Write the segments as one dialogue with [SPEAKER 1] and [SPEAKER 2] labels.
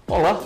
[SPEAKER 1] Olá,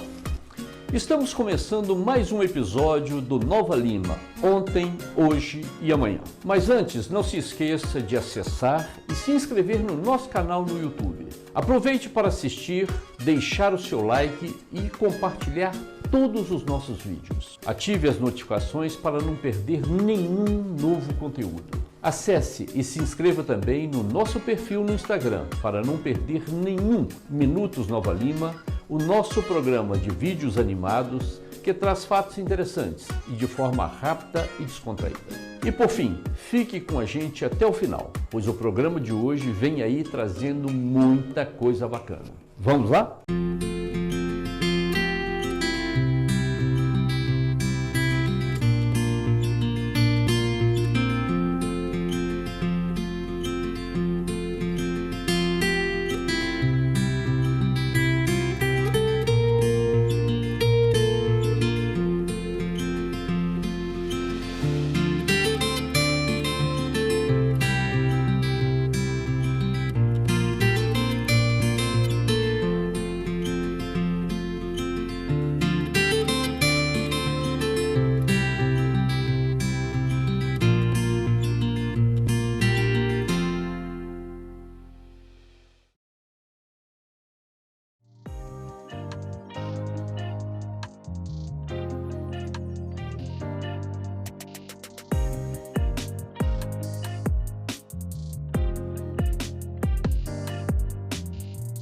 [SPEAKER 1] estamos começando mais um episódio do Nova Lima, ontem, hoje e amanhã. Mas antes, não se esqueça de acessar e se inscrever no nosso canal no YouTube. Aproveite para assistir, deixar o seu like e compartilhar todos os nossos vídeos. Ative as notificações para não perder nenhum novo conteúdo. Acesse e se inscreva também no nosso perfil no Instagram para não perder nenhum Minutos Nova Lima, o nosso programa de vídeos animados que traz fatos interessantes e de forma rápida e descontraída. E por fim, fique com a gente até o final, pois o programa de hoje vem aí trazendo muita coisa bacana. Vamos lá?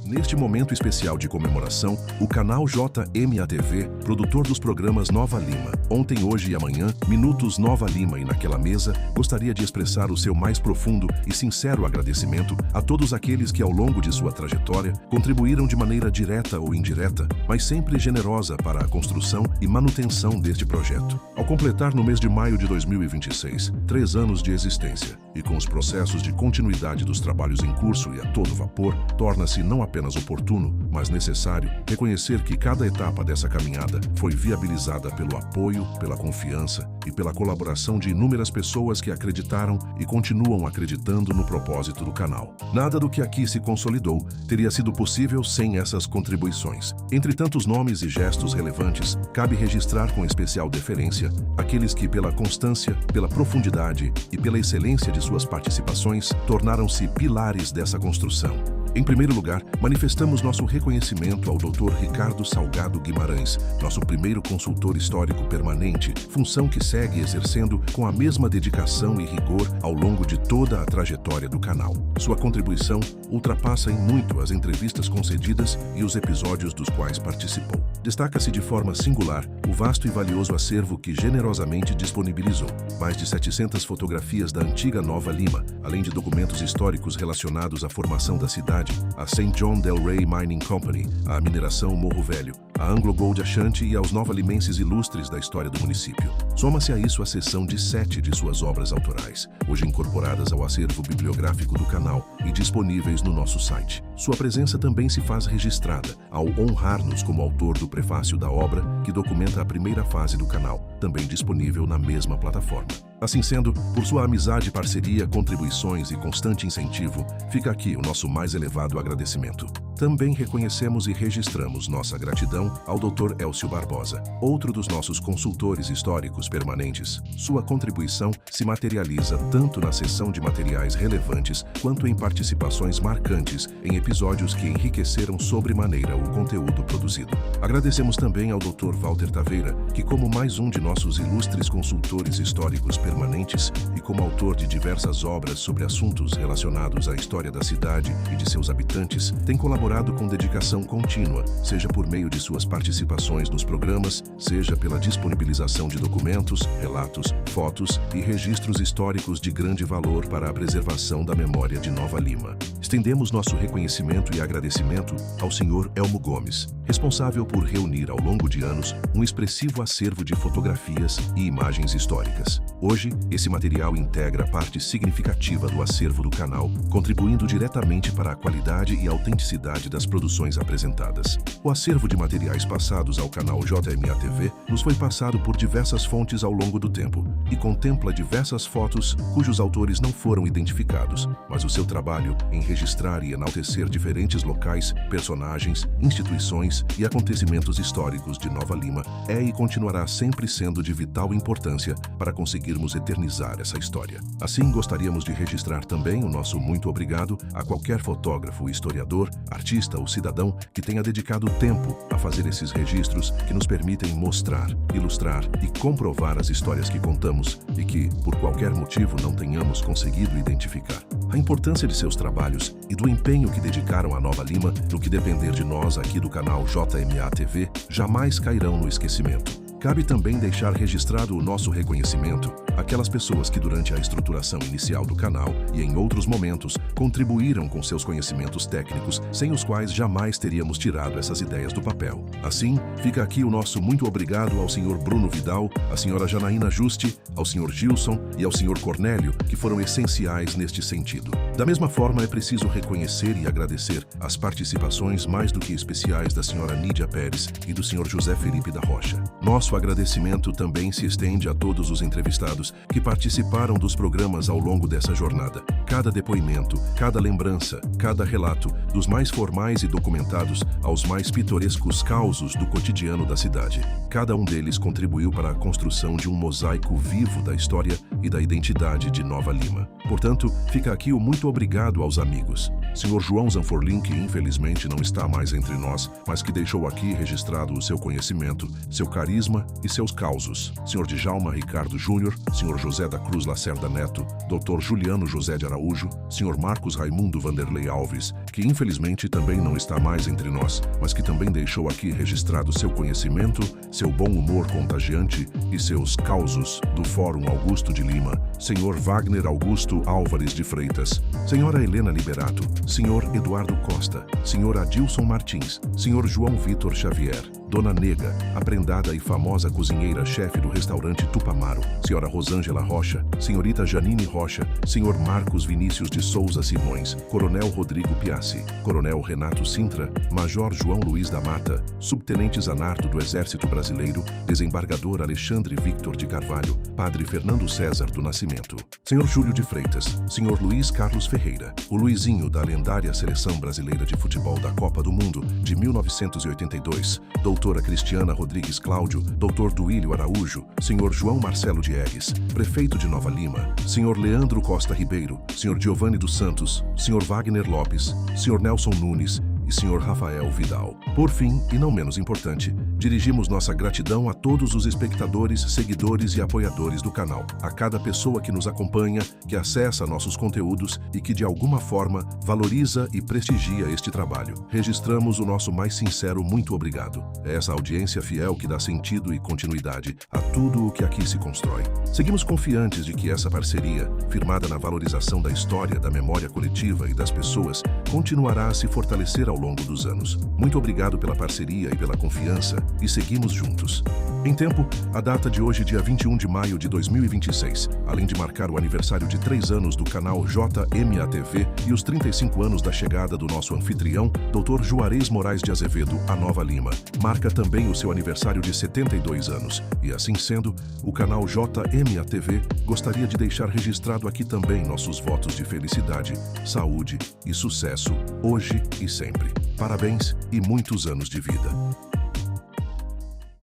[SPEAKER 2] Neste momento especial de comemoração, o canal JMATV, produtor dos programas Nova Lima, Ontem, Hoje e Amanhã, Minutos Nova Lima e Naquela Mesa, gostaria de expressar o seu mais profundo e sincero agradecimento a todos aqueles que ao longo de sua trajetória contribuíram de maneira direta ou indireta, mas sempre generosa para a construção e manutenção deste projeto. Ao completar no mês de maio de 2026, 3 anos de existência, e com os processos de continuidade dos trabalhos em curso e a todo vapor, torna-se não apenas oportuno, mas necessário reconhecer que cada etapa dessa caminhada foi viabilizada pelo apoio, pela confiança e pela colaboração de inúmeras pessoas que acreditaram e continuam acreditando no propósito do canal. Nada do que aqui se consolidou teria sido possível sem essas contribuições. Entre tantos nomes e gestos relevantes, cabe registrar com especial deferência aqueles que, pela constância, pela profundidade e pela excelência de suas participações, tornaram-se pilares dessa construção. Em primeiro lugar, manifestamos nosso reconhecimento ao Dr. Ricardo Salgado Guimarães, nosso primeiro consultor histórico permanente, função que segue exercendo com a mesma dedicação e rigor ao longo de toda a trajetória do canal. Sua contribuição ultrapassa em muito as entrevistas concedidas e os episódios dos quais participou. Destaca-se de forma singular o vasto e valioso acervo que generosamente disponibilizou. Mais de 700 fotografias da antiga Nova Lima, além de documentos históricos relacionados à formação da cidade, a St. John Del Rey Mining Company, à mineração Morro Velho, a Anglo Gold Ashanti e aos nova-limenses ilustres da história do município. Soma-se a isso a cessão de 7 de suas obras autorais, hoje incorporadas ao acervo bibliográfico do canal e disponíveis no nosso site. Sua presença também se faz registrada ao honrar-nos como autor do prefácio da obra que documenta a primeira fase do canal, também disponível na mesma plataforma. Assim sendo, por sua amizade, parceria, contribuições e constante incentivo, fica aqui o nosso mais elevado agradecimento. Também reconhecemos e registramos nossa gratidão ao Dr. Elcio Barbosa, outro dos nossos consultores históricos permanentes. Sua contribuição se materializa tanto na cessão de materiais relevantes quanto em participações marcantes em episódios que enriqueceram sobremaneira o conteúdo produzido. Agradecemos também ao Dr. Walter Taveira, que, como mais um de nossos ilustres consultores históricos permanentes e como autor de diversas obras sobre assuntos relacionados à história da cidade e de seus habitantes, tem colaborado com dedicação contínua, seja por meio de suas participações nos programas, seja pela disponibilização de documentos, relatos, fotos e registros históricos de grande valor para a preservação da memória de Nova Lima. Estendemos nosso reconhecimento e agradecimento ao Sr. Elmo Gomes, responsável por reunir ao longo de anos um expressivo acervo de fotografias e imagens históricas. Hoje, esse material integra parte significativa do acervo do canal, contribuindo diretamente para a qualidade e autenticidade das produções apresentadas. O acervo de materiais passados ao canal JMATV nos foi passado por diversas fontes ao longo do tempo e contempla diversas fotos cujos autores não foram identificados, mas o seu trabalho em registrar e enaltecer diferentes locais, personagens, instituições personagens e acontecimentos históricos de Nova Lima é e continuará sempre sendo de vital importância para conseguirmos eternizar essa história. Assim, gostaríamos de registrar também o nosso muito obrigado a qualquer fotógrafo, historiador, artista ou cidadão que tenha dedicado tempo a fazer esses registros que nos permitem mostrar, ilustrar e comprovar as histórias que contamos e que, por qualquer motivo, não tenhamos conseguido identificar. A importância de seus trabalhos e do empenho que dedicaram a Nova Lima, no que depender de nós aqui do canal JMA TV, jamais cairão no esquecimento. Cabe também deixar registrado o nosso reconhecimento àquelas pessoas que durante a estruturação inicial do canal e em outros momentos contribuíram com seus conhecimentos técnicos, sem os quais jamais teríamos tirado essas ideias do papel. Assim, fica aqui o nosso muito obrigado ao Sr. Bruno Vidal, à Sra. Janaína Juste, ao Sr. Gilson e ao Sr. Cornélio, que foram essenciais neste sentido. Da mesma forma, é preciso reconhecer e agradecer as participações mais do que especiais da Sra. Nídia Pérez e do Sr. José Felipe da Rocha. Nosso agradecimento também se estende a todos os entrevistados que participaram dos programas ao longo dessa jornada. Cada depoimento, cada lembrança, cada relato, dos mais formais e documentados aos mais pitorescos causos do cotidiano da cidade. Cada um deles contribuiu para a construção de um mosaico vivo da história e da identidade de Nova Lima. Portanto, fica aqui o muito obrigado aos amigos. Sr. João Zanforlin, que infelizmente não está mais entre nós, mas que deixou aqui registrado o seu conhecimento, seu carisma e seus causos. Sr. Djalma Ricardo Júnior, Sr. José da Cruz Lacerda Neto, Dr. Juliano José de Araújo, Sr. Marcos Raimundo Vanderlei Alves, que infelizmente também não está mais entre nós, mas que também deixou aqui registrado seu conhecimento, seu bom humor contagiante e seus causos do Fórum Augusto de Lima, Sr. Wagner Augusto Álvares de Freitas, Sra. Helena Liberato, Sr. Eduardo Costa, Sr. Adilson Martins, Sr. João Vitor Xavier, Dona Nega, a prendada e famosa cozinheira-chefe do restaurante Tupamaro, Sra. Rosângela Rocha, Srta. Janine Rocha, Sr. Marcos Vinícius de Souza Simões, Coronel Rodrigo Piassi, Coronel Renato Sintra, Major João Luiz da Mata, Subtenente Zanardo do Exército Brasileiro, Desembargador Alexandre Victor de Carvalho, Padre Fernando César do Nascimento, Sr. Júlio de Freitas, Sr. Luiz Carlos Ferreira, o Luizinho da lendária Seleção Brasileira de Futebol da Copa do Mundo de 1982, Doutora Cristiana Rodrigues Cláudio, Dr. Duílio Araújo, Sr. João Marcelo Diegues, Prefeito de Nova Lima, Sr. Leandro Costa Ribeiro, Sr. Giovanni dos Santos, Sr. Wagner Lopes, Sr. Nelson Nunes e Sr. Rafael Vidal. Por fim, e não menos importante, dirigimos nossa gratidão a todos os espectadores, seguidores e apoiadores do canal, a cada pessoa que nos acompanha, que acessa nossos conteúdos e que de alguma forma valoriza e prestigia este trabalho. Registramos o nosso mais sincero muito obrigado. É essa audiência fiel que dá sentido e continuidade a tudo o que aqui se constrói. Seguimos confiantes de que essa parceria, firmada na valorização da história, da memória coletiva e das pessoas, continuará a se fortalecer ao longo dos anos. Muito obrigado pela parceria e pela confiança e seguimos juntos. Em tempo, a data de hoje, dia 21 de maio de 2026, além de marcar o aniversário de 3 anos do canal JMA TV e os 35 anos da chegada do nosso anfitrião, Dr. Juarez Moraes de Azevedo, a Nova Lima, marca também o seu aniversário de 72 anos. E assim sendo, o canal JMA TV gostaria de deixar registrado aqui também nossos votos de felicidade, saúde e sucesso, hoje e sempre. Parabéns e muitos anos de vida.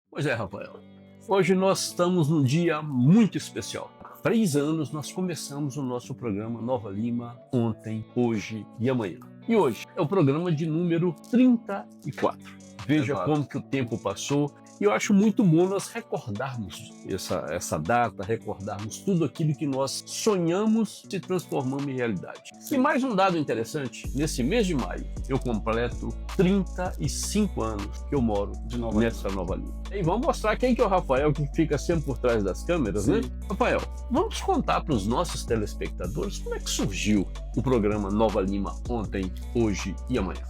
[SPEAKER 1] Pois é, Rafael. Hoje nós estamos num dia muito especial. Há 3 anos nós começamos o nosso programa Nova Lima, ontem, hoje e amanhã. E hoje é o programa de número 34. Veja como que o tempo passou. E eu acho muito bom nós recordarmos essa data, recordarmos tudo aquilo que nós sonhamos se transformando em realidade. E mais um dado interessante, nesse mês de maio, eu completo 35 anos que eu moro nessa Nova Lima. E vamos mostrar quem que é o Rafael, que fica sempre por trás das câmeras,
[SPEAKER 3] Sim.
[SPEAKER 1] né? Rafael, vamos contar para os nossos telespectadores como é que surgiu o programa Nova Lima ontem, hoje e amanhã.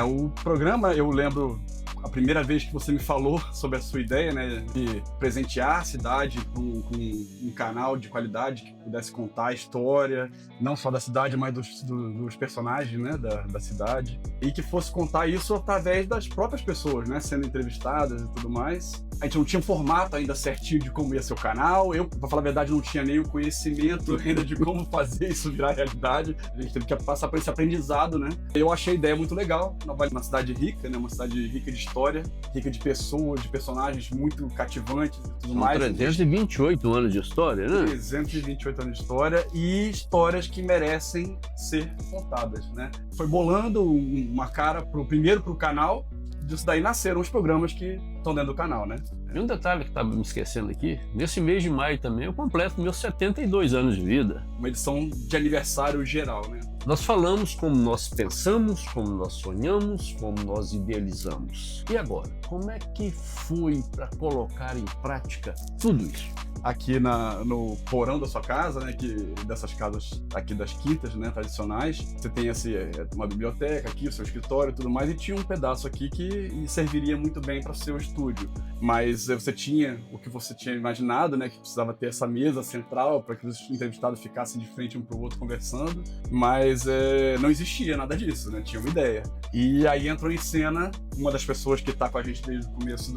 [SPEAKER 3] O programa, eu lembro a primeira vez que você me falou sobre a sua ideia, né, de presentear a cidade com um canal de qualidade que pudesse contar a história, não só da cidade, mas dos personagens, né, da cidade, e que fosse contar isso através das próprias pessoas, né, sendo entrevistadas e tudo mais. A gente não tinha um formato ainda certinho de como ia ser o canal. Eu, pra falar a verdade, não tinha nem o conhecimento ainda de como fazer isso virar realidade. A gente teve que passar por esse aprendizado, né? Eu achei a ideia muito legal. Nova Lima é uma cidade rica, né? Uma cidade rica de história, rica de pessoas, de personagens muito cativantes e tudo mais.
[SPEAKER 1] 328 anos de história, né?
[SPEAKER 3] 328 anos de história e histórias que merecem ser contadas, né? Foi bolando uma cara primeiro pro canal, disso daí nasceram os programas que estão dentro do canal, né?
[SPEAKER 1] E um detalhe que estava me esquecendo aqui, nesse mês de maio também eu completo meus 72 anos de vida.
[SPEAKER 3] Uma edição de aniversário geral, né?
[SPEAKER 1] Nós falamos como nós pensamos, como nós sonhamos, como nós idealizamos. E agora, como é que foi para colocar em prática tudo isso?
[SPEAKER 3] Aqui no porão da sua casa, né, dessas casas aqui das quintas, né, tradicionais, você tem uma biblioteca aqui, o seu escritório e tudo mais, e tinha um pedaço aqui que serviria muito bem para o seu estúdio. Mas você tinha o que você tinha imaginado, né, que precisava ter essa mesa central para que os entrevistados ficassem de frente um para o outro conversando, mas não existia nada disso, né, tinha uma ideia. E aí entrou em cena uma das pessoas que está com a gente desde o começo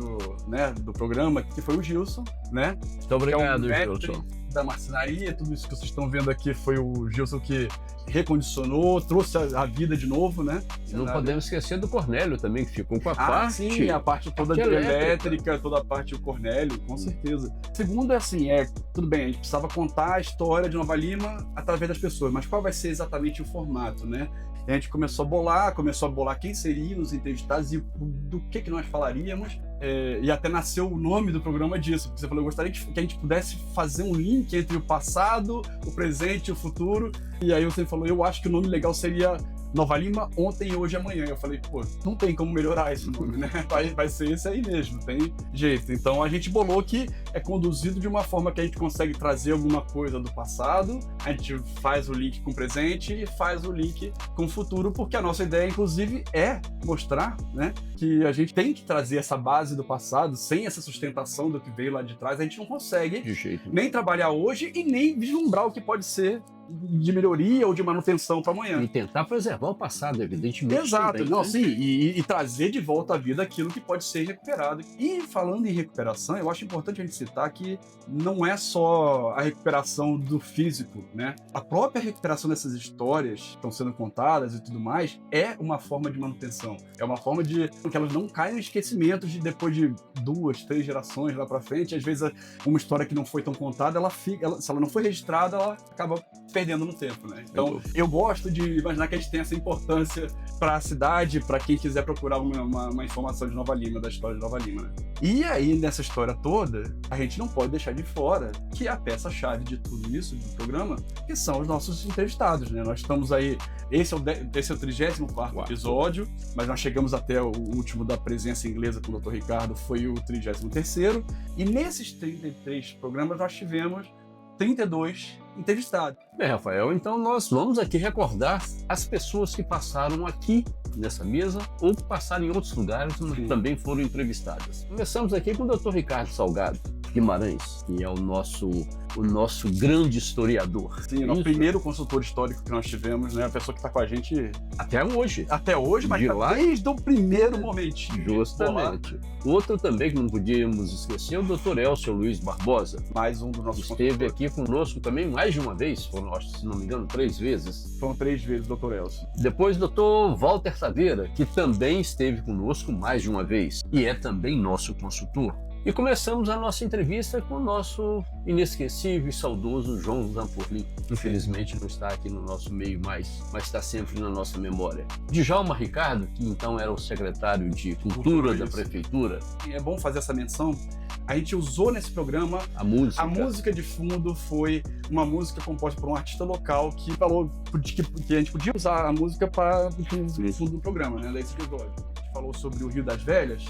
[SPEAKER 3] do programa, que foi o Gilson, né?
[SPEAKER 1] Muito obrigado, Gilson.
[SPEAKER 3] Da marcenaria, tudo isso que vocês estão vendo aqui foi o Gilson que recondicionou, trouxe a vida de novo, né?
[SPEAKER 1] Não podemos esquecer do Cornélio também, que ficou com a parte...
[SPEAKER 3] Sim, a parte toda de elétrica, toda a parte do Cornélio, com certeza. Segundo, tudo bem, a gente precisava contar a história de Nova Lima através das pessoas, mas qual vai ser exatamente o formato, né? E a gente começou a bolar quem seriam os entrevistados e do que nós falaríamos. E até nasceu o nome do programa disso, porque você falou, eu gostaria que a gente pudesse fazer um link entre o passado, o presente e o futuro. E aí você falou, eu acho que o nome legal seria Nova Lima, ontem, hoje e amanhã. Eu falei, pô, não tem como melhorar esse nome, né? Vai ser esse aí mesmo, não tem jeito. Então a gente bolou que é conduzido de uma forma que a gente consegue trazer alguma coisa do passado, a gente faz o link com o presente e faz o link com o futuro, porque a nossa ideia, inclusive, é mostrar, né, que a gente tem que trazer essa base do passado, sem essa sustentação do que veio lá de trás, a gente não consegue nem trabalhar hoje e nem vislumbrar o que pode ser de melhoria ou de manutenção para amanhã.
[SPEAKER 1] E tentar preservar o passado, evidentemente.
[SPEAKER 3] Exato.
[SPEAKER 1] Também,
[SPEAKER 3] não,
[SPEAKER 1] né?
[SPEAKER 3] sim, e trazer de volta à vida aquilo que pode ser recuperado. E falando em recuperação, eu acho importante a gente citar que não é só a recuperação do físico, né? A própria recuperação dessas histórias que estão sendo contadas e tudo mais é uma forma de manutenção. É uma forma de que elas não caiam em esquecimento depois de 2, 3 gerações lá para frente. Às vezes, uma história que não foi tão contada, se ela não foi registrada, ela acaba perdendo no tempo, né? Então, eu gosto de imaginar que a gente tem essa importância para a cidade, para quem quiser procurar uma informação de Nova Lima, da história de Nova Lima, né? E aí, nessa história toda, a gente não pode deixar de fora que a peça-chave de tudo isso, do programa, que são os nossos entrevistados, né? Nós estamos aí, esse é o 34º episódio, mas nós chegamos até o último da presença inglesa com o Dr. Ricardo, foi o 33º, e nesses 33 programas nós tivemos 32 entrevistados.
[SPEAKER 1] Bem, Rafael, então nós vamos aqui recordar as pessoas que passaram aqui nessa mesa ou que passaram em outros lugares que também foram entrevistadas. Começamos aqui com o Dr. Ricardo Salgado Guimarães, que é o nosso grande historiador.
[SPEAKER 3] Sim, o primeiro consultor histórico que nós tivemos, né? A pessoa que está com a gente
[SPEAKER 1] até hoje.
[SPEAKER 3] Até hoje, mas desde o primeiro momentinho.
[SPEAKER 1] Justamente. Outro também que não podíamos esquecer é o Dr. Elcio Luiz Barbosa.
[SPEAKER 3] Mais um dos nossos
[SPEAKER 1] Esteve aqui conosco também mais de uma vez, foram, se não me engano, 3 vezes.
[SPEAKER 3] Foram 3 vezes, Dr. Elcio.
[SPEAKER 1] Depois, Dr. Walter Saveira, que também esteve conosco mais de uma vez e é também nosso consultor. E começamos a nossa entrevista com o nosso inesquecível e saudoso João Zampurli. Infelizmente não está aqui no nosso meio mais, mas está sempre na nossa memória. Djalma Ricardo, que então era o secretário de Cultura da Prefeitura.
[SPEAKER 3] E é bom fazer essa menção. A gente usou nesse programa a música de fundo foi uma música composta por um artista local que falou que a gente podia usar a música para o fundo do programa, né? Desse episódio. A gente falou sobre o Rio das Velhas.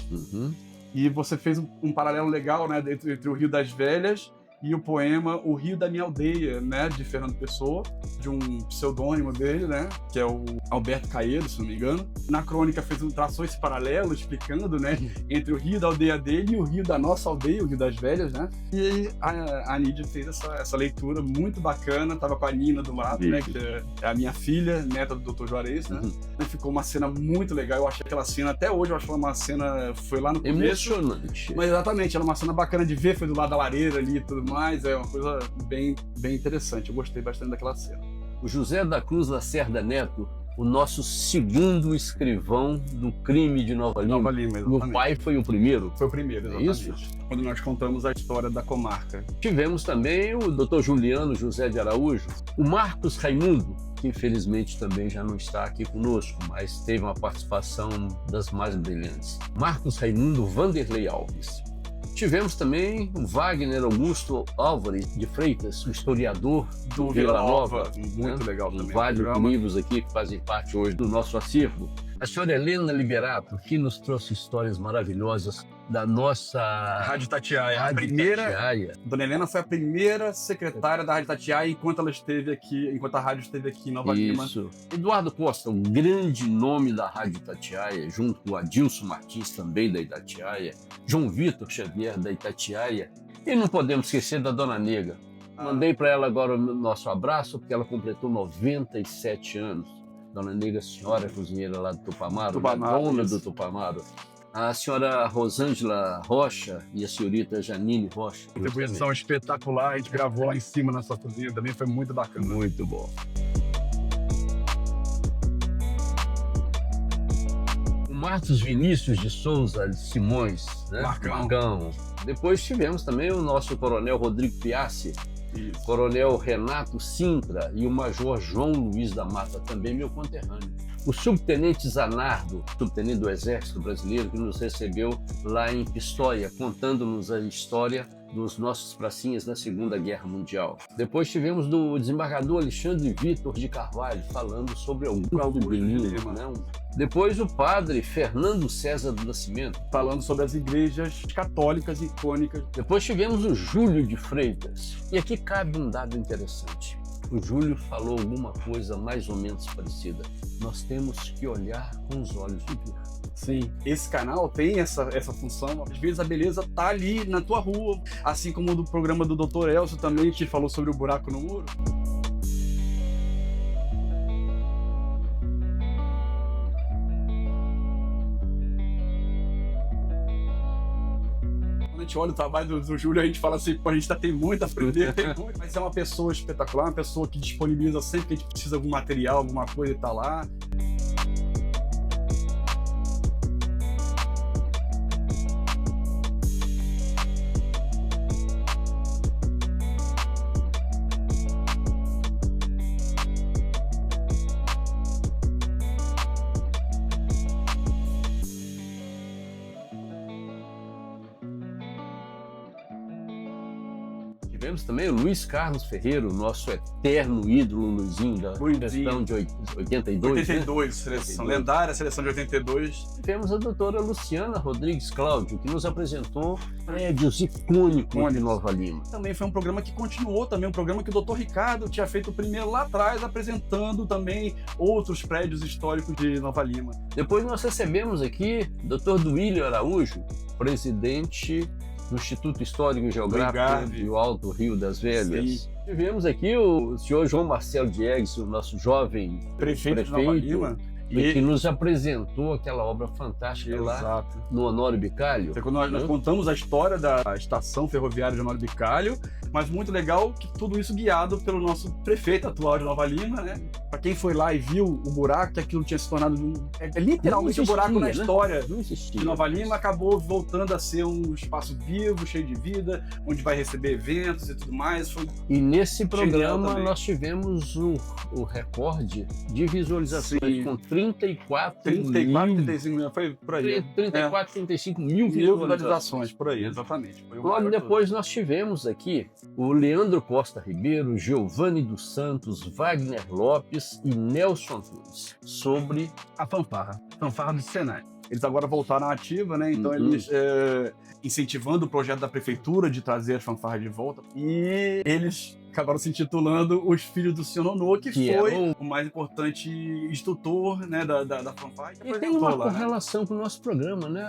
[SPEAKER 3] E você fez um paralelo legal, né, entre o Rio das Velhas e o poema O Rio da Minha Aldeia, né, de Fernando Pessoa, de um pseudônimo dele, né, que é o Alberto Caeiro, se não me engano. Na crônica traçou esse paralelo, explicando, né, entre o rio da aldeia dele e o rio da nossa aldeia, o Rio das Velhas, né. E a Nídia fez essa leitura muito bacana, tava com a Nina do lado, né, que é a minha filha, neta do Dr. Juarez, né. E ficou uma cena muito legal, eu achei aquela cena, até hoje eu acho uma cena, foi lá no começo.
[SPEAKER 1] Emocionante.
[SPEAKER 3] Mas exatamente, era uma cena bacana de ver, foi do lado da lareira ali e tudo mais, é uma coisa bem interessante, eu gostei bastante daquela cena.
[SPEAKER 1] O José da Cruz Lacerda Neto o nosso segundo escrivão do crime de Nova Lima.
[SPEAKER 3] Nova Lima, exatamente.
[SPEAKER 1] O pai foi o primeiro.
[SPEAKER 3] Foi o primeiro, exatamente.
[SPEAKER 1] Isso?
[SPEAKER 3] Quando nós contamos a história da comarca.
[SPEAKER 1] Tivemos também o Dr. Juliano José de Araújo, o Marcos Raimundo, que infelizmente também já não está aqui conosco, mas teve uma participação das mais brilhantes. Marcos Raimundo Vanderlei Alves. Tivemos também o Wagner Augusto Álvares de Freitas, o historiador do Vila Nova.
[SPEAKER 3] Muito legal também.
[SPEAKER 1] Vários livros aqui que fazem parte hoje do nosso acervo. A senhora Helena Liberato, que nos trouxe histórias maravilhosas da nossa
[SPEAKER 3] Rádio Itatiaia.
[SPEAKER 1] Rádio Itatiaia.
[SPEAKER 3] Dona Helena foi a primeira secretária da Rádio Itatiaia enquanto a rádio esteve aqui em Nova Lima.
[SPEAKER 1] Isso. Eduardo Costa, um grande nome da Rádio Itatiaia, junto com o Adilson Martins, também da Itatiaia, João Vitor Xavier, da Itatiaia, e não podemos esquecer da Dona Nega. Mandei para ela agora o nosso abraço, porque ela completou 97 anos. Dona Nega, senhora cozinheira lá do Tupamaro, dona do Tupamaro. A senhora Rosângela Rocha e a senhorita Janine Rocha.
[SPEAKER 3] Contribuição espetacular, a gente gravou lá em cima na sua cozinha, também foi muito bacana.
[SPEAKER 1] Muito bom. O Marcos Vinícius de Souza Simões, né? Marcão. Depois tivemos também o nosso coronel Rodrigo Piassi,
[SPEAKER 3] Isso.
[SPEAKER 1] Coronel Renato Sintra e o Major João Luiz da Mata, também meu conterrâneo. O subtenente Zanardo, subtenente do Exército Brasileiro, que nos recebeu lá em Pistoia, contando-nos a história dos nossos pracinhas na Segunda Guerra Mundial. Depois tivemos do desembargador Alexandre Vitor de Carvalho, falando sobre Augusto de Lima, né? Depois o padre Fernando César do Nascimento,
[SPEAKER 3] falando sobre as igrejas católicas icônicas.
[SPEAKER 1] Depois tivemos o Júlio de Freitas. E aqui cabe um dado interessante. O Júlio falou alguma coisa mais ou menos parecida. Nós temos que olhar com os olhos de ver.
[SPEAKER 3] Sim, esse canal tem essa função. Às vezes a beleza tá ali na tua rua, assim como o do programa do Dr. Elcio também, que falou sobre o buraco no muro. A gente olha o trabalho do Júlio, a gente fala assim, pô, a gente tem muito a aprender, mas é uma pessoa espetacular, uma pessoa que disponibiliza sempre que a gente precisa de algum material, alguma coisa e tá lá.
[SPEAKER 1] Tivemos também o Luiz Carlos Ferreira, o nosso eterno ídolo Luizinho da seleção de 82.
[SPEAKER 3] 82, né? Seleção lendária, seleção de 82.
[SPEAKER 1] Tivemos a doutora Luciana Rodrigues Cláudio, que nos apresentou prédios icônicos de Nova Lima.
[SPEAKER 3] Também foi um programa que continuou, também um programa que o Dr. Ricardo tinha feito primeiro lá atrás, apresentando também outros prédios históricos de Nova Lima.
[SPEAKER 1] Depois nós recebemos aqui o Dr. Duílio Araújo, presidente do Instituto Histórico e Geográfico do Alto Rio das Velhas. Sim. Tivemos aqui o senhor João Marcelo Diegues, o nosso jovem prefeito
[SPEAKER 3] de Nova Lima,
[SPEAKER 1] que nos apresentou aquela obra fantástica lá no Honório Bicalho.
[SPEAKER 3] Quando nós contamos a história da estação ferroviária de Honório Bicalho, mas muito legal que tudo isso guiado pelo nosso prefeito atual de Nova Lima, né? Para quem foi lá e viu o buraco, que aquilo tinha se tornado literalmente um buraco na história de Nova Lima, acabou voltando a ser um espaço vivo, cheio de vida, onde vai receber eventos e tudo mais.
[SPEAKER 1] E nesse programa nós tivemos o recorde de visualizações com
[SPEAKER 3] 35 mil, foi por aí.
[SPEAKER 1] 35 mil visualizações,
[SPEAKER 3] por aí, exatamente.
[SPEAKER 1] Logo depois nós tivemos aqui o Leandro Costa Ribeiro, Giovanni dos Santos, Wagner Lopes e Nelson Antunes, sobre
[SPEAKER 3] a fanfarra do Senai. Eles agora voltaram à ativa, né? Então eles incentivando o projeto da prefeitura de trazer as fanfarras de volta. E eles acabaram se intitulando Os Filhos do Senhor Nonô, que foi o mais importante instrutor, né, da fanfarra.
[SPEAKER 1] E tem uma correlação com o nosso programa, né?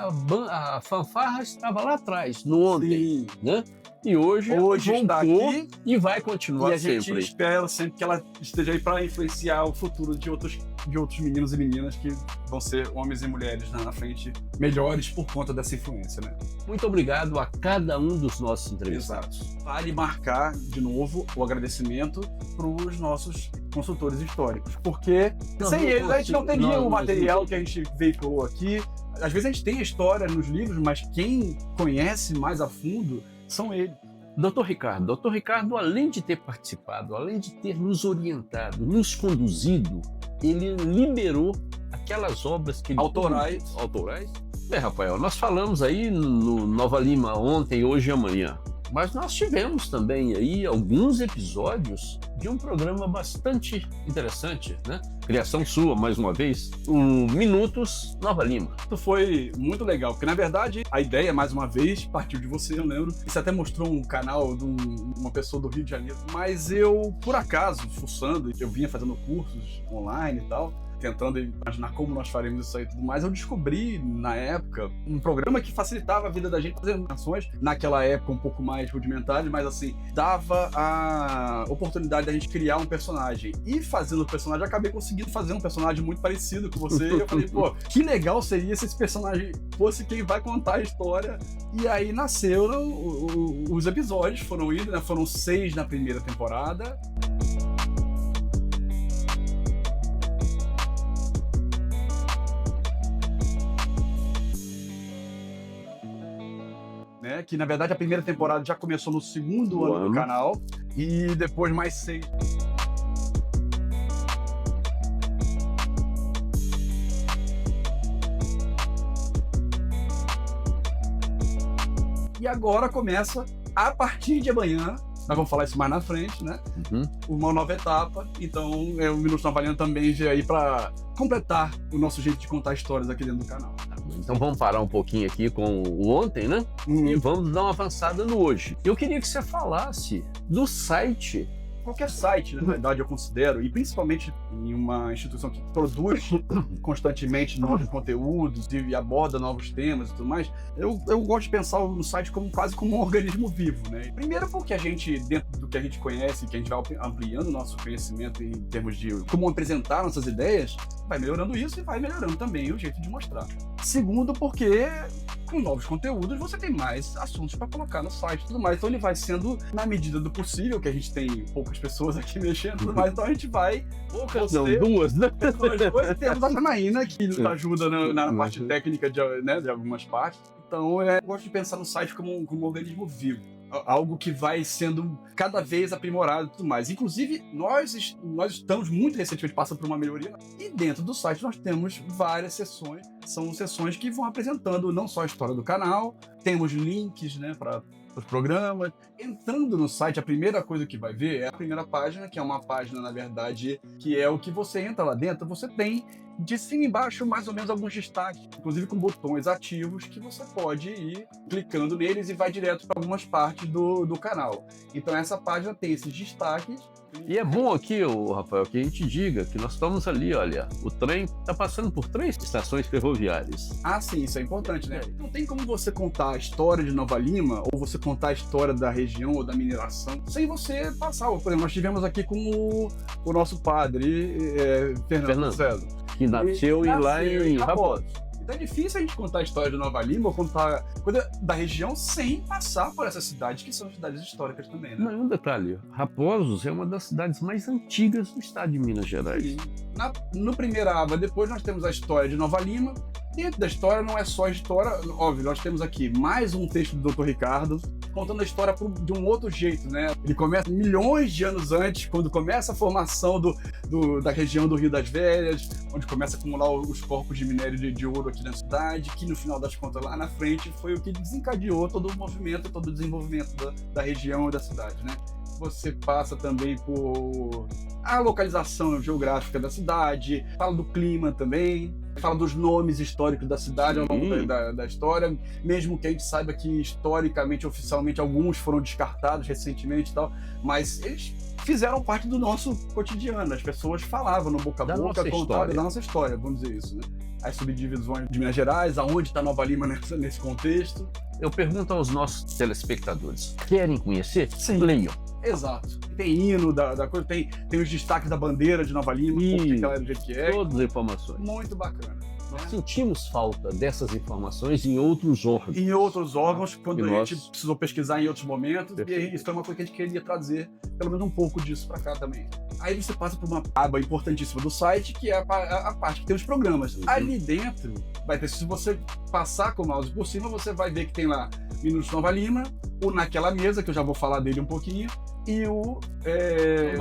[SPEAKER 1] A fanfarra estava lá atrás, no ontem, né? E hoje
[SPEAKER 3] está aqui
[SPEAKER 1] e vai continuar sempre.
[SPEAKER 3] E a gente espera sempre que ela esteja aí para influenciar o futuro de outros meninos e meninas que vão ser homens e mulheres na frente melhores por conta dessa influência, né?
[SPEAKER 1] Muito obrigado a cada um dos nossos entrevistados.
[SPEAKER 3] Vale marcar de novo o agradecimento para os nossos consultores históricos, porque
[SPEAKER 1] Não,
[SPEAKER 3] sem
[SPEAKER 1] não
[SPEAKER 3] eles a gente não
[SPEAKER 1] consigo.
[SPEAKER 3] teria
[SPEAKER 1] Não,
[SPEAKER 3] o
[SPEAKER 1] mas
[SPEAKER 3] material
[SPEAKER 1] não-
[SPEAKER 3] que a gente veiculou aqui. Às vezes a gente tem a história nos livros, mas quem conhece mais a fundo são eles.
[SPEAKER 1] Dr. Ricardo, além de ter participado, além de ter nos orientado, nos conduzido, ele liberou aquelas obras que ele...
[SPEAKER 3] Autorais.
[SPEAKER 1] Autorais? Rafael, nós falamos aí no Nova Lima ontem, hoje e amanhã, mas nós tivemos também aí alguns episódios de um programa bastante interessante, né? Criação sua, mais uma vez, o Minutos Nova Lima.
[SPEAKER 3] Isso foi muito legal, porque na verdade a ideia, mais uma vez, partiu de você, eu lembro. Você até mostrou um canal de uma pessoa do Rio de Janeiro, mas eu, por acaso, fuçando, eu vinha fazendo cursos online e tal, tentando imaginar como nós faremos isso aí e tudo mais, eu descobri, na época, um programa que facilitava a vida da gente fazer animações, naquela época um pouco mais rudimentares, mas assim, dava a oportunidade da gente criar um personagem. E fazendo o personagem, eu acabei conseguindo fazer um personagem muito parecido com você, e eu falei, pô, que legal seria se esse personagem fosse quem vai contar a história. E aí nasceram os episódios, foram indo, né? Foram 6 na primeira temporada. Né, que na verdade a primeira temporada já começou no segundo ano do canal, e depois mais 6. E agora começa, a partir de amanhã, nós vamos falar isso mais na frente, né? Uma nova etapa. Então, o Minutos Nova Lima também veio aí para completar o nosso jeito de contar histórias aqui dentro do canal.
[SPEAKER 1] Então vamos parar um pouquinho aqui com o ontem, né? E vamos dar uma avançada no hoje. Eu queria que você falasse do site.
[SPEAKER 3] Qualquer site, na verdade, eu considero, e principalmente em uma instituição que produz constantemente novos conteúdos e aborda novos temas e tudo mais, eu gosto de pensar no site como quase como um organismo vivo, né? Primeiro porque a gente, dentro do que a gente conhece, que a gente vai ampliando o nosso conhecimento em termos de como apresentar nossas ideias, vai melhorando isso e vai melhorando também o jeito de mostrar. Segundo porque com novos conteúdos você tem mais assuntos para colocar no site e tudo mais, então ele vai sendo na medida do possível, que a gente tem poucas pessoas aqui mexendo e tudo mais, então a gente vai...
[SPEAKER 1] Duas, né?
[SPEAKER 3] Depois temos a Janaína, que nos ajuda na parte técnica de algumas partes. Então, eu gosto de pensar no site como um organismo vivo. Algo que vai sendo cada vez aprimorado e tudo mais. Inclusive, nós estamos muito recentemente passando por uma melhoria. E dentro do site nós temos várias sessões. São sessões que vão apresentando não só a história do canal, temos links, né, para os programas. Entrando no site, a primeira coisa que vai ver é a primeira página, que é uma página, na verdade, que é o que você entra lá dentro, você tem de cima e embaixo mais ou menos alguns destaques, inclusive com botões ativos que você pode ir clicando neles e vai direto para algumas partes do canal. Então essa página tem esses destaques.
[SPEAKER 1] E é bom aqui, Rafael, que a gente diga que nós estamos ali, olha, o trem está passando por 3 estações ferroviárias.
[SPEAKER 3] Ah, sim, isso é importante, né? Não tem como você contar a história de Nova Lima, ou você contar a história da região ou da mineração, sem você passar. Por exemplo, nós tivemos aqui com o nosso padre, Fernando César,
[SPEAKER 1] que nasceu lá em Raposos.
[SPEAKER 3] Então é difícil a gente contar a história de Nova Lima ou contar coisa da região sem passar por essas cidades, que são cidades históricas também, né?
[SPEAKER 1] Não, um detalhe, Raposos é uma das cidades mais antigas do estado de Minas Gerais.
[SPEAKER 3] E no primeira aba, depois nós temos a história de Nova Lima. Dentro da história não é só a história, óbvio, nós temos aqui mais um texto do Dr. Ricardo, contando a história de um outro jeito, né? Ele começa milhões de anos antes, quando começa a formação da região do Rio das Velhas, onde começa a acumular os corpos de minério de ouro aqui na cidade, que no final das contas, lá na frente, foi o que desencadeou todo o movimento, todo o desenvolvimento da região e da cidade, né? Você passa também por a localização geográfica da cidade, fala do clima também, fala dos nomes históricos da cidade ao longo da história, mesmo que a gente saiba que historicamente, oficialmente, alguns foram descartados recentemente e tal, mas eles fizeram parte do nosso cotidiano, as pessoas falavam no boca a boca, contavam da nossa história, vamos dizer isso, né? As subdivisões de Minas Gerais, aonde está Nova Lima nesse contexto.
[SPEAKER 1] Eu pergunto aos nossos telespectadores, querem conhecer?
[SPEAKER 3] Sim.
[SPEAKER 1] Leiam.
[SPEAKER 3] Exato. Tem hino da coisa, tem os destaques da bandeira de Nova Lima, porque ela é do jeito que é.
[SPEAKER 1] Todas as informações.
[SPEAKER 3] Muito bacana.
[SPEAKER 1] Nós sentimos falta dessas informações em outros órgãos.
[SPEAKER 3] Em outros órgãos, quando
[SPEAKER 1] E
[SPEAKER 3] a
[SPEAKER 1] nós-
[SPEAKER 3] gente precisou pesquisar em outros momentos,
[SPEAKER 1] Perfeito.
[SPEAKER 3] e aí isso foi uma coisa que a gente queria trazer, pelo menos um pouco disso para cá também. Aí você passa por uma aba importantíssima do site, que é a parte que tem os programas.
[SPEAKER 1] Uhum.
[SPEAKER 3] Ali dentro, vai ter, se você passar com o mouse por cima, você vai ver que tem lá Minutos Nova Lima, o Naquela Mesa, que eu já vou falar dele um pouquinho, e o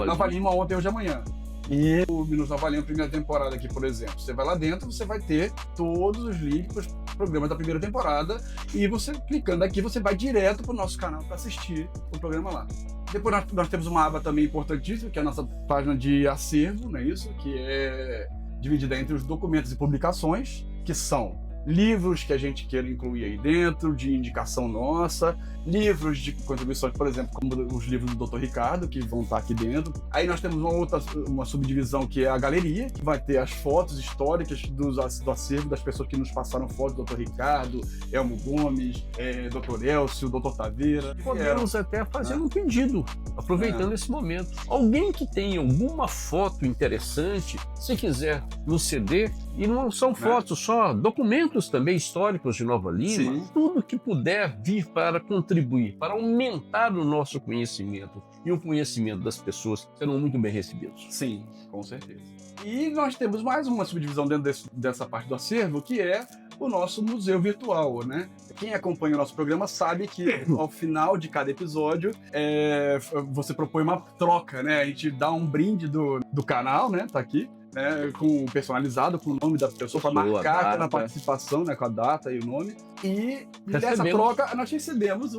[SPEAKER 3] Nova Lima Ontem, Hoje e Amanhã. E o Minutos Nova Lima, primeira temporada aqui, por exemplo. Você vai lá dentro, você vai ter todos os links para os programas da primeira temporada, e você, clicando aqui, você vai direto para o nosso canal para assistir o programa lá. Depois nós temos uma aba também importantíssima, que é a nossa página de acervo, não é isso? Que é dividida entre os documentos e publicações, que são livros que a gente queira incluir aí dentro, de indicação nossa, livros de contribuições, por exemplo, como os livros do Dr. Ricardo, que vão estar aqui dentro. Aí nós temos uma subdivisão que é a galeria, que vai ter as fotos históricas do acervo das pessoas que nos passaram fotos, do Dr. Ricardo, Elmo Gomes, Dr. Elcio, Dr. Taveira.
[SPEAKER 1] Podemos até fazer um pedido, aproveitando esse momento. Alguém que tenha alguma foto interessante, se quiser nos ceder, e não são fotos só, documentos também históricos de Nova Lima,
[SPEAKER 3] Sim.
[SPEAKER 1] tudo que puder vir para contribuir, para aumentar o nosso conhecimento e o conhecimento das pessoas, serão muito bem recebidos.
[SPEAKER 3] Sim, com certeza. E nós temos mais uma subdivisão dentro dessa parte do acervo, que é o nosso museu virtual, né? Quem acompanha o nosso programa sabe que ao final de cada episódio você propõe uma troca, né? A gente dá um brinde do canal, né? Tá aqui. Né, personalizado com o nome da pessoa para marcar aquela participação, né, com a data e o nome. E dessa troca nós recebemos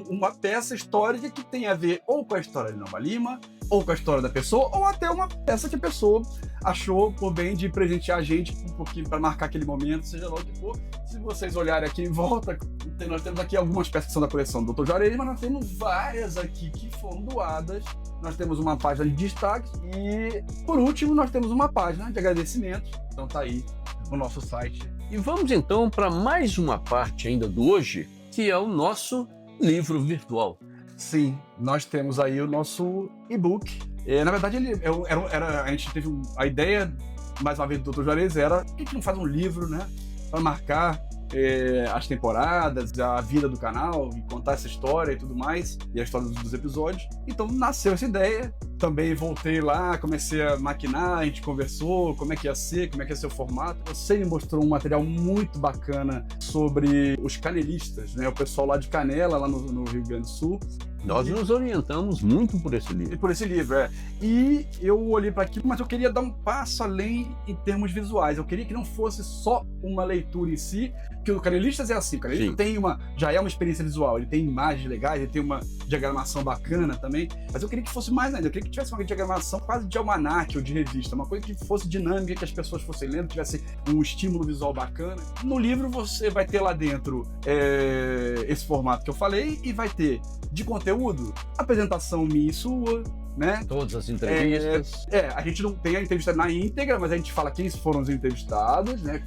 [SPEAKER 3] uma peça histórica que tem a ver ou com a história de Nova Lima, ou com a história da pessoa, ou até uma peça que a pessoa achou por bem de presentear a gente um pouquinho para marcar aquele momento, seja lá o que for. Se vocês olharem aqui em volta, nós temos aqui algumas peças que são da coleção do Dr. Juarez, mas nós temos várias aqui que foram doadas. Nós temos uma página de destaques e, por último, nós temos uma página de agradecimentos. Então tá aí o nosso site.
[SPEAKER 1] E vamos então para mais uma parte ainda do hoje, que é o nosso livro virtual.
[SPEAKER 3] Sim, nós temos aí o nosso e-book. Na verdade, a gente teve a ideia, mais uma vez, do Dr. Juarez, era por que a gente não faz um livro, né? Para marcar as temporadas, a vida do canal, e contar essa história e tudo mais, e a história dos episódios. Então nasceu essa ideia. Também voltei lá, comecei a maquinar, a gente conversou, como é que ia ser o formato. Você me mostrou um material muito bacana sobre os canelistas, né? O pessoal lá de Canela, lá no Rio Grande do Sul.
[SPEAKER 1] Nós nos orientamos muito por esse livro.
[SPEAKER 3] Por esse livro, E eu olhei para aquilo, mas eu queria dar um passo além em termos visuais. Eu queria que não fosse só uma leitura em si, que o Canelistas é assim, o Canelista já é uma experiência visual, ele tem imagens legais, ele tem uma diagramação bacana também, mas eu queria que fosse mais ainda, eu queria que tivesse uma diagramação quase de almanaque ou de revista, uma coisa que fosse dinâmica, que as pessoas fossem lendo, tivesse um estímulo visual bacana. No livro você vai ter lá dentro esse formato que eu falei, e vai ter de conteúdo, apresentação minha e sua, né?
[SPEAKER 1] Todas as entrevistas.
[SPEAKER 3] A gente não tem a entrevista na íntegra, mas a gente fala quem foram os entrevistados, né?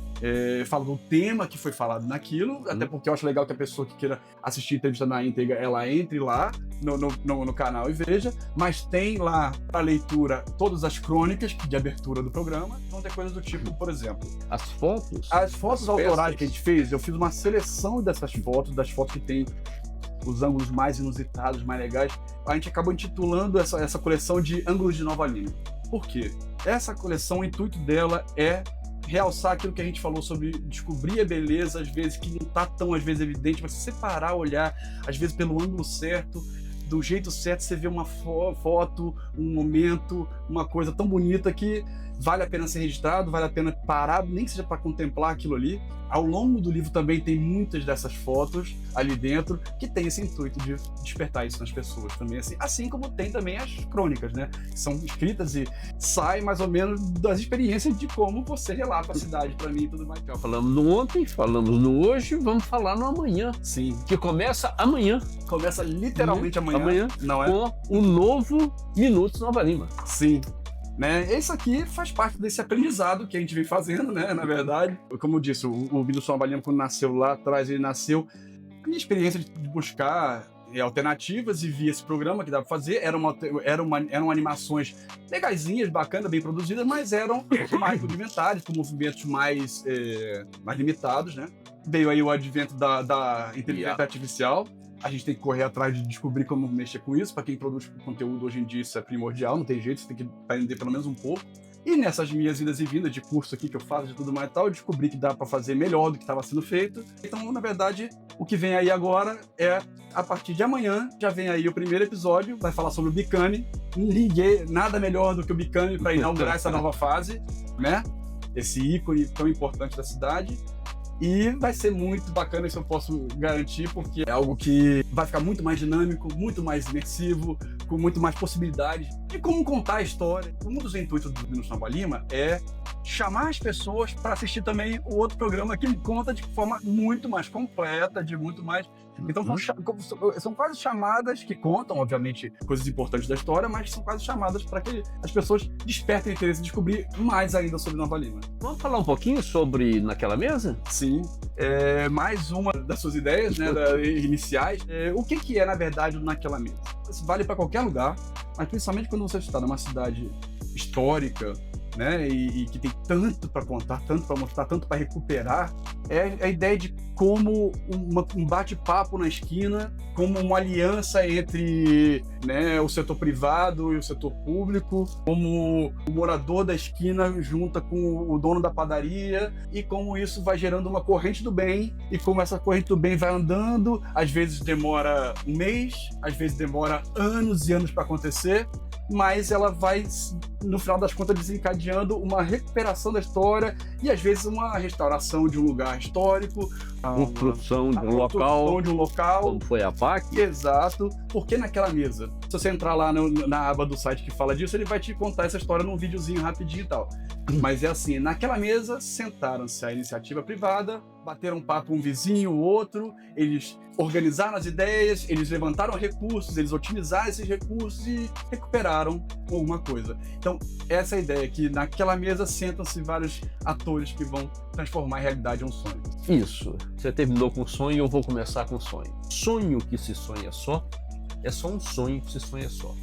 [SPEAKER 3] Fala do tema que foi falado naquilo, até porque eu acho legal que a pessoa que queira assistir a entrevista na íntegra, ela entre lá no canal e veja, mas tem lá para leitura todas as crônicas de abertura do programa, vão ter coisas do tipo, por exemplo,
[SPEAKER 1] as fotos
[SPEAKER 3] autorais que a gente fez. Eu fiz uma seleção dessas fotos, das fotos que tem os ângulos mais inusitados, mais legais. A gente acabou intitulando essa coleção de Ângulos de Nova Lima. Por quê? Essa coleção, o intuito dela é realçar aquilo que a gente falou sobre descobrir a beleza, às vezes, que não está tão, às vezes, evidente, mas separar, olhar, às vezes, pelo ângulo certo, do jeito certo, você vê uma foto, um momento, uma coisa tão bonita que vale a pena ser registrado, vale a pena parar, nem que seja para contemplar aquilo ali. Ao longo do livro também tem muitas dessas fotos ali dentro, que tem esse intuito de despertar isso nas pessoas também, assim como tem também as crônicas, né? Que são escritas e saem mais ou menos das experiências de como você relata a cidade para mim e tudo mais.
[SPEAKER 1] Falamos no ontem, falamos no hoje, vamos falar no amanhã.
[SPEAKER 3] Sim.
[SPEAKER 1] Que começa amanhã.
[SPEAKER 3] Começa literalmente amanhã.
[SPEAKER 1] Não é? Com o novo Minutos Nova Lima.
[SPEAKER 3] Sim. Né? Isso aqui faz parte desse aprendizado que a gente vem fazendo, né? Na verdade, como eu disse, o Minutos Nova Lima, quando nasceu lá atrás, ele nasceu. A minha experiência de buscar alternativas e vi esse programa que dava pra fazer. Eram animações legaisinhas, bacanas, bem produzidas, mas eram mais rudimentares, com movimentos mais limitados, né? Veio aí o advento da inteligência artificial. A gente tem que correr atrás de descobrir como mexer com isso. Para quem produz conteúdo hoje em dia, isso é primordial, não tem jeito, você tem que aprender pelo menos um pouco. E nessas minhas idas e vindas de curso aqui que eu faço, de tudo mais e tal, eu descobri que dá para fazer melhor do que estava sendo feito. Então, na verdade, o que vem aí agora é, a partir de amanhã, já vem aí o primeiro episódio, vai falar sobre o Bicame. Nada melhor do que o Bicame para inaugurar essa nova fase, né? Esse ícone tão importante da cidade. E vai ser muito bacana, isso eu posso garantir, porque é algo que vai ficar muito mais dinâmico, muito mais imersivo, com muito mais possibilidades de como contar a história. Um dos intuitos do Minutos Nova Lima é chamar as pessoas para assistir também o outro programa que conta de forma muito mais completa, de muito mais... Então são quase chamadas que contam, obviamente, coisas importantes da história, mas são quase chamadas para que as pessoas despertem o interesse em descobrir mais ainda sobre Nova Lima.
[SPEAKER 1] Vamos falar um pouquinho sobre Naquela Mesa?
[SPEAKER 3] Sim, mais uma das suas ideias, né, iniciais. O que é, na verdade, o Naquela Mesa? Isso vale para qualquer lugar, mas principalmente quando você está numa cidade histórica, né, e que tem tanto para contar, tanto para mostrar, tanto para recuperar, é a ideia de como um bate-papo na esquina, como uma aliança entre, né, o setor privado e o setor público, como o morador da esquina junta com o dono da padaria, e como isso vai gerando uma corrente do bem, e como essa corrente do bem vai andando, às vezes demora um mês, às vezes demora anos e anos para acontecer, mas ela vai, no final das contas, desencadeando uma recuperação da história e, às vezes, uma restauração de um lugar histórico.
[SPEAKER 1] Construção de um local, como foi a PAC.
[SPEAKER 3] Exato, porque Naquela Mesa, se você entrar lá na aba do site que fala disso, ele vai te contar essa história num videozinho rapidinho e tal. Mas é assim, naquela mesa, sentaram-se a iniciativa privada, bateram um papo um vizinho, o outro, eles organizaram as ideias, eles levantaram recursos, eles otimizaram esses recursos e recuperaram alguma coisa. Então, essa é a ideia, que naquela mesa sentam-se vários atores que vão transformar em realidade um sonho.
[SPEAKER 1] Isso. Você terminou com sonho, eu vou começar com sonho. Sonho que se sonha só, é só um sonho que se sonha só.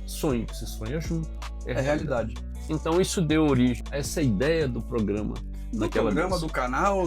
[SPEAKER 1] Sonho que se sonha junto, é realidade. Então isso deu origem a essa ideia do programa.
[SPEAKER 3] Do programa, do canal,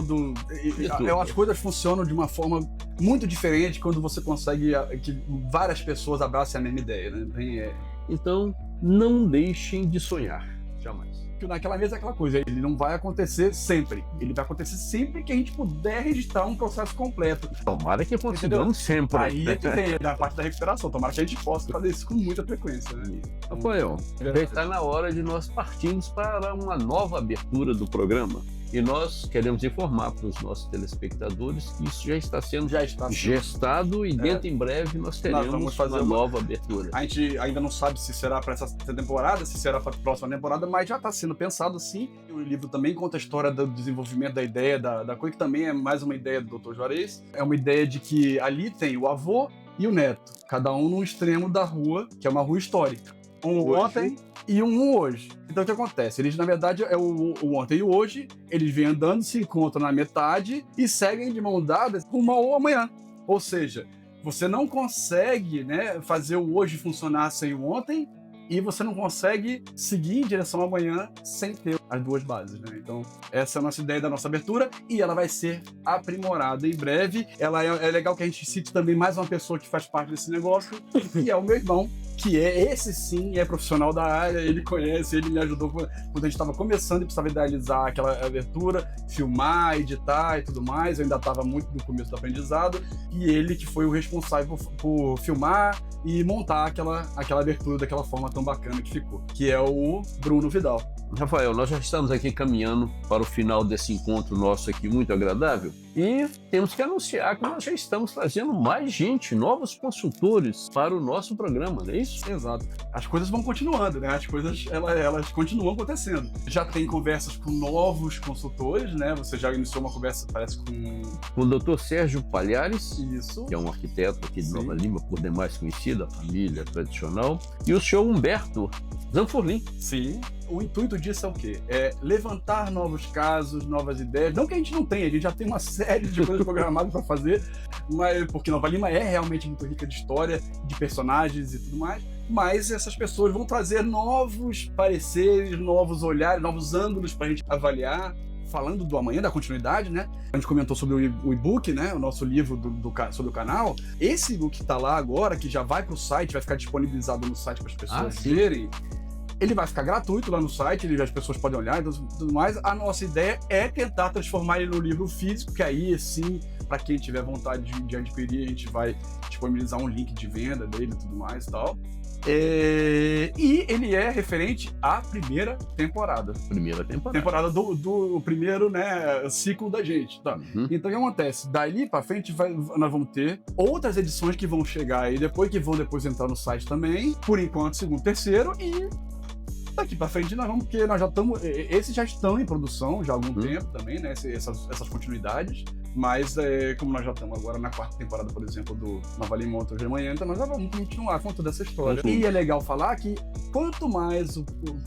[SPEAKER 3] as coisas funcionam de uma forma muito diferente quando você consegue que várias pessoas abracem a mesma ideia, né?
[SPEAKER 1] Então, não deixem de sonhar, jamais.
[SPEAKER 3] Que Naquela Mesa é aquela coisa, ele não vai acontecer sempre. Ele vai acontecer sempre que a gente puder registrar um processo completo.
[SPEAKER 1] Tomara que consigamos sempre.
[SPEAKER 3] Aí é que tem a parte da recuperação. Tomara que a gente possa fazer isso com muita frequência, né?
[SPEAKER 1] Rafael, já está na hora de nós partirmos para uma nova abertura do programa. E nós queremos informar para os nossos telespectadores que isso já está sendo gestado e dentro em breve nós teremos uma nova abertura.
[SPEAKER 3] A gente ainda não sabe se será para essa temporada, se será para a próxima temporada, mas já está sendo pensado sim. O livro também conta a história do desenvolvimento da ideia da coisa, que também é mais uma ideia do Dr. Juarez. É uma ideia de que ali tem o avô e o neto, cada um num extremo da rua, que é uma rua histórica. Um ontem e um hoje. Então o que acontece? Eles, na verdade, é o ontem e o hoje, eles vêm andando, se encontram na metade e seguem de mão dada rumo ao amanhã. Ou seja, você não consegue, né, fazer o hoje funcionar sem o ontem, e você não consegue seguir em direção ao amanhã sem ter as duas bases, né? Então, essa é a nossa ideia da nossa abertura e ela vai ser aprimorada em breve. É legal que a gente cite também mais uma pessoa que faz parte desse negócio, que é o meu irmão, que esse sim é profissional da área, ele conhece, ele me ajudou quando a gente estava começando e precisava idealizar aquela abertura, filmar, editar e tudo mais. Eu ainda estava muito no começo do aprendizado e ele que foi o responsável por filmar e montar aquela abertura daquela forma tão bacana que ficou, que é o Bruno Vidal.
[SPEAKER 1] Rafael, nós já estamos aqui caminhando para o final desse encontro nosso aqui muito agradável e temos que anunciar que nós já estamos trazendo mais gente, novos consultores para o nosso programa, não é isso?
[SPEAKER 3] Exato. As coisas vão continuando, né? As coisas, elas continuam acontecendo. Já tem conversas com novos consultores, né? Você já iniciou uma conversa, parece,
[SPEAKER 1] com o Dr. Sérgio Palhares,
[SPEAKER 3] isso,
[SPEAKER 1] que é um arquiteto aqui de Nova Lima, por demais conhecido, a família tradicional, e o senhor Humberto Zanforlin.
[SPEAKER 3] Sim. O intuito disso é o quê? É levantar novos casos, novas ideias. Não que a gente não tenha, a gente já tem uma série série de coisas programadas para fazer, mas, porque Nova Lima é realmente muito rica de história, de personagens e tudo mais, mas essas pessoas vão trazer novos pareceres, novos olhares, novos ângulos para a gente avaliar. Falando do amanhã, da continuidade, né? A gente comentou sobre o e-book, né? O nosso livro sobre o canal. Esse e-book que tá lá agora, que já vai pro site, vai ficar disponibilizado no site para as pessoas verem. Ele vai ficar gratuito lá no site, as pessoas podem olhar e tudo mais. A nossa ideia é tentar transformar ele no livro físico, que aí, sim, para quem tiver vontade de adquirir, a gente vai disponibilizar um link de venda dele e tudo mais e tal. E ele é referente à primeira temporada. Temporada do primeiro, né, ciclo da gente. Tá? Então o que acontece? Dali pra frente nós vamos ter outras edições que vão chegar aí depois, que vão depois entrar no site também. Por enquanto, segundo, terceiro, e daqui pra frente nós vamos, porque nós já estamos. Esses já estão em produção já há algum tempo também, né? Essas continuidades. Mas, como nós já estamos agora na 4ª temporada, por exemplo, do Nova Lima Ontem, Hoje e Amanhã, então nós já vamos continuar com toda essa história. E é legal falar que quanto mais,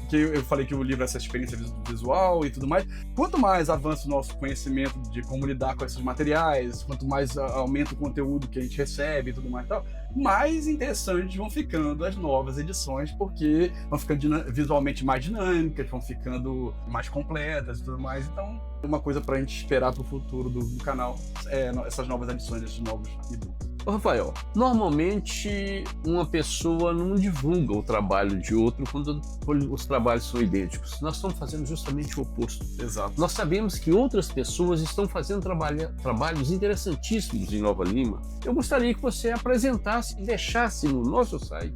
[SPEAKER 3] que eu falei que o livro é essa experiência visual e tudo mais, quanto mais avança o nosso conhecimento de como lidar com esses materiais, quanto mais aumenta o conteúdo que a gente recebe e tudo mais e tal, mais interessantes vão ficando as novas edições, porque vão ficando visualmente mais dinâmicas, vão ficando mais completas e tudo mais. Então, uma coisa pra gente esperar pro futuro do canal essas novas edições, esses novos e-books.
[SPEAKER 1] Ô, Rafael, normalmente uma pessoa não divulga o trabalho de outro quando os trabalhos são idênticos. Nós estamos fazendo justamente o oposto.
[SPEAKER 3] Exato.
[SPEAKER 1] Nós sabemos que outras pessoas estão fazendo trabalhos interessantíssimos em Nova Lima. Eu gostaria que você apresentasse e deixasse no nosso site.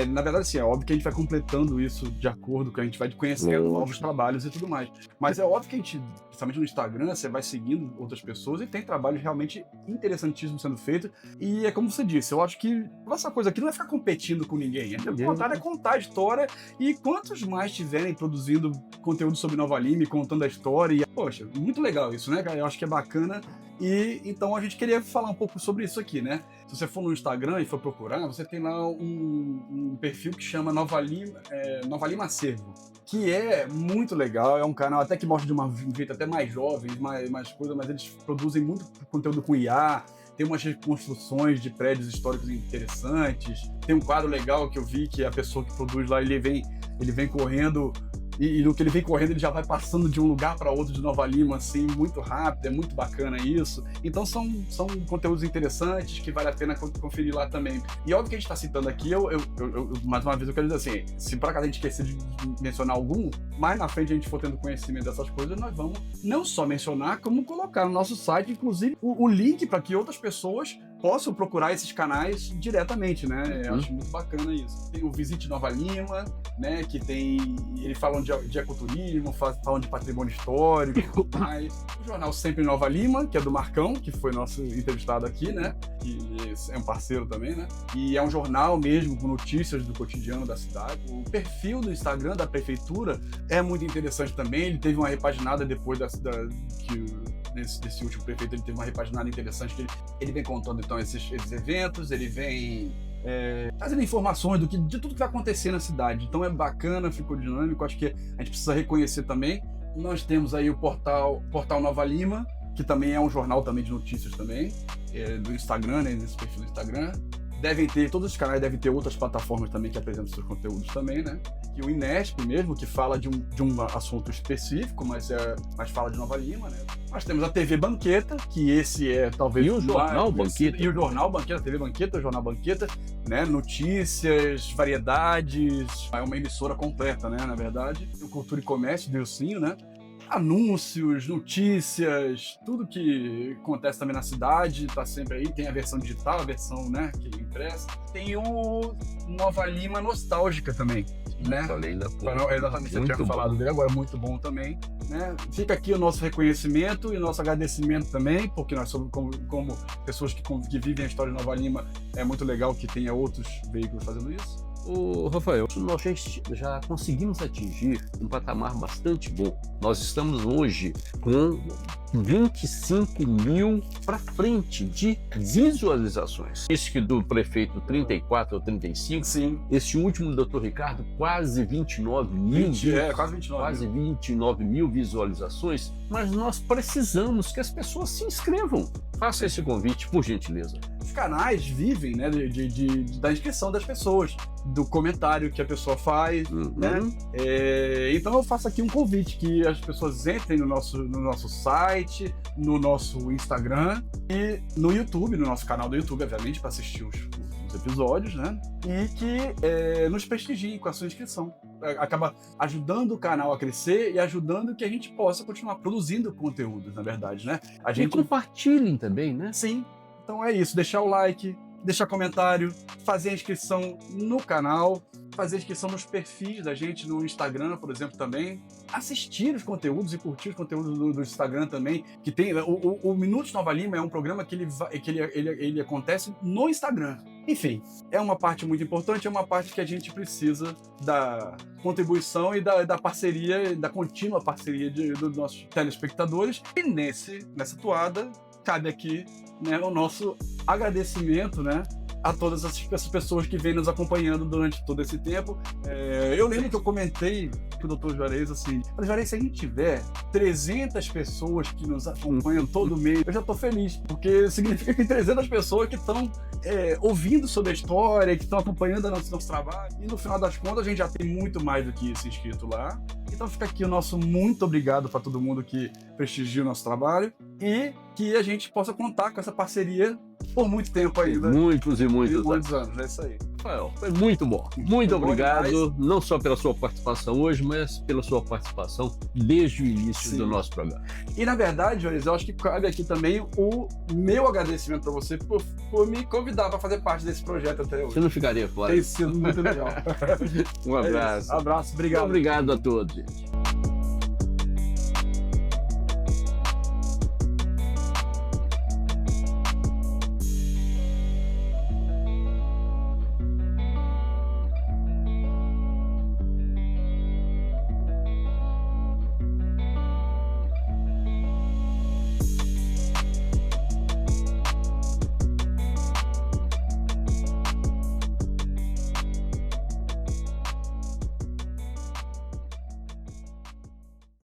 [SPEAKER 3] Na verdade, assim, é óbvio que a gente vai completando isso de acordo com a gente vai conhecendo novos trabalhos e tudo mais. Mas é óbvio que a gente, principalmente no Instagram, você vai seguindo outras pessoas e tem trabalhos realmente interessantíssimos sendo feitos. E é como você disse, eu acho que essa coisa aqui não é ficar competindo com ninguém. Pelo contrário, é contar a história, e quantos mais estiverem produzindo conteúdo sobre Nova Lima e contando a história. E, poxa, muito legal isso, né, cara? Eu acho que é bacana. E então a gente queria falar um pouco sobre isso aqui, né? Se você for no Instagram e for procurar, você tem lá um perfil que chama Nova Lima Acervo, que é muito legal. É um canal até que mostra de um jeito até mais jovem, mais coisa, mas eles produzem muito conteúdo com IA. Tem umas reconstruções de prédios históricos interessantes. Tem um quadro legal que eu vi que a pessoa que produz lá, ele vem correndo, e no que ele vem correndo ele já vai passando de um lugar para outro de Nova Lima, assim, muito rápido. É muito bacana isso. Então são conteúdos interessantes que vale a pena conferir lá também. E óbvio que a gente está citando aqui, eu mais uma vez eu quero dizer assim, se por acaso a gente esquecer de mencionar algum, mais na frente a gente for tendo conhecimento dessas coisas, nós vamos não só mencionar, como colocar no nosso site, inclusive, o link para que outras pessoas possam procurar esses canais diretamente, né? Eu acho muito bacana isso. Tem o Visite Nova Lima, né? Que tem... Eles falam de ecoturismo, falam de patrimônio histórico, mas o jornal Sempre Nova Lima, que é do Marcão, que foi nosso entrevistado aqui, né? Que é um parceiro também, né? E é um jornal mesmo com notícias do cotidiano da cidade. O perfil do Instagram da prefeitura é muito interessante também. Ele teve uma repaginada depois desse último prefeito, ele teve uma repaginada interessante, que ele vem contando então esses eventos, ele vem trazendo informações de tudo que vai acontecer na cidade. Então é bacana, ficou dinâmico, acho que a gente precisa reconhecer também. Nós temos aí o portal Nova Lima, que também é um jornal também de notícias também, do Instagram, né, nesse perfil do Instagram. Todos os canais devem ter outras plataformas também que apresentam seus conteúdos também, né? E o Inesp mesmo, que fala de um assunto específico, mas fala de Nova Lima, né? Nós temos a TV Banqueta, que esse é talvez...
[SPEAKER 1] E o Jornal Banqueta.
[SPEAKER 3] E o Jornal Banqueta, a TV Banqueta, o Jornal Banqueta, né? Notícias, variedades, é uma emissora completa, né? Na verdade. O Cultura e Comércio, do Ilcinho, né? Anúncios, notícias, tudo que acontece também na cidade, tá sempre aí. Tem a versão digital, a versão, né, que é impressa. Tem o Nova Lima Nostálgica também, né? Exatamente, você tinha falado dele agora, muito bom também, né? Fica aqui o nosso reconhecimento e o nosso agradecimento também, porque nós somos como pessoas que vivem a história de Nova Lima, é muito legal que tenha outros veículos fazendo isso.
[SPEAKER 1] Ô, Rafael, nós já conseguimos atingir um patamar bastante bom. Nós estamos hoje com 25 mil para frente de visualizações. Esse que do prefeito 34 ou 35,
[SPEAKER 3] Sim.
[SPEAKER 1] esse último do Dr. Ricardo, quase 29 mil.
[SPEAKER 3] Quase 29
[SPEAKER 1] Quase
[SPEAKER 3] mil.
[SPEAKER 1] 29 mil visualizações, mas nós precisamos que as pessoas se inscrevam. Faça esse convite, por gentileza.
[SPEAKER 3] Os canais vivem, né, da inscrição das pessoas, do comentário que a pessoa faz, né? Então eu faço aqui um convite, que as pessoas entrem no nosso site, no nosso Instagram e no YouTube, no nosso canal do YouTube, obviamente, para assistir os episódios, né? E que nos prestigiem com a sua inscrição. Acaba ajudando o canal a crescer e ajudando que a gente possa continuar produzindo conteúdos, na verdade, né?
[SPEAKER 1] E compartilhem também, né?
[SPEAKER 3] Sim. Então é isso, deixar o like, deixar comentário, fazer a inscrição no canal, fazer a inscrição nos perfis da gente no Instagram, por exemplo, também. Assistir os conteúdos e curtir os conteúdos do Instagram também, que tem o Minutos Nova Lima é um programa que ele acontece no Instagram. Enfim, é uma parte muito importante, é uma parte que a gente precisa da contribuição e da parceria, da contínua parceria dos nossos telespectadores. E nessa toada, cabe aqui, né, o nosso agradecimento, né, a todas essas pessoas que vêm nos acompanhando durante todo esse tempo. Eu lembro que eu comentei com o Dr. Juarez assim, Juarez, se a gente tiver 300 pessoas que nos acompanham todo mês, eu já estou feliz, porque significa que tem 300 pessoas que estão ouvindo sobre a história, que estão acompanhando o nosso trabalho, e no final das contas a gente já tem muito mais do que isso inscrito lá. Então fica aqui o nosso muito obrigado para todo mundo que prestigia o nosso trabalho e que a gente possa contar com essa parceria por muito tempo ainda.
[SPEAKER 1] Muitos e muitos
[SPEAKER 3] anos, é isso aí.
[SPEAKER 1] Rafael, foi muito bom. Muito obrigado, não só pela sua participação hoje, mas pela sua participação desde o início do nosso programa.
[SPEAKER 3] E na verdade, Juarez, eu acho que cabe aqui também o meu agradecimento para você por me convidar para fazer parte desse projeto até hoje.
[SPEAKER 1] Você não ficaria fora.
[SPEAKER 3] Tem sido muito legal.
[SPEAKER 1] Um abraço.
[SPEAKER 3] Abraço, obrigado.
[SPEAKER 1] Obrigado a todos, gente.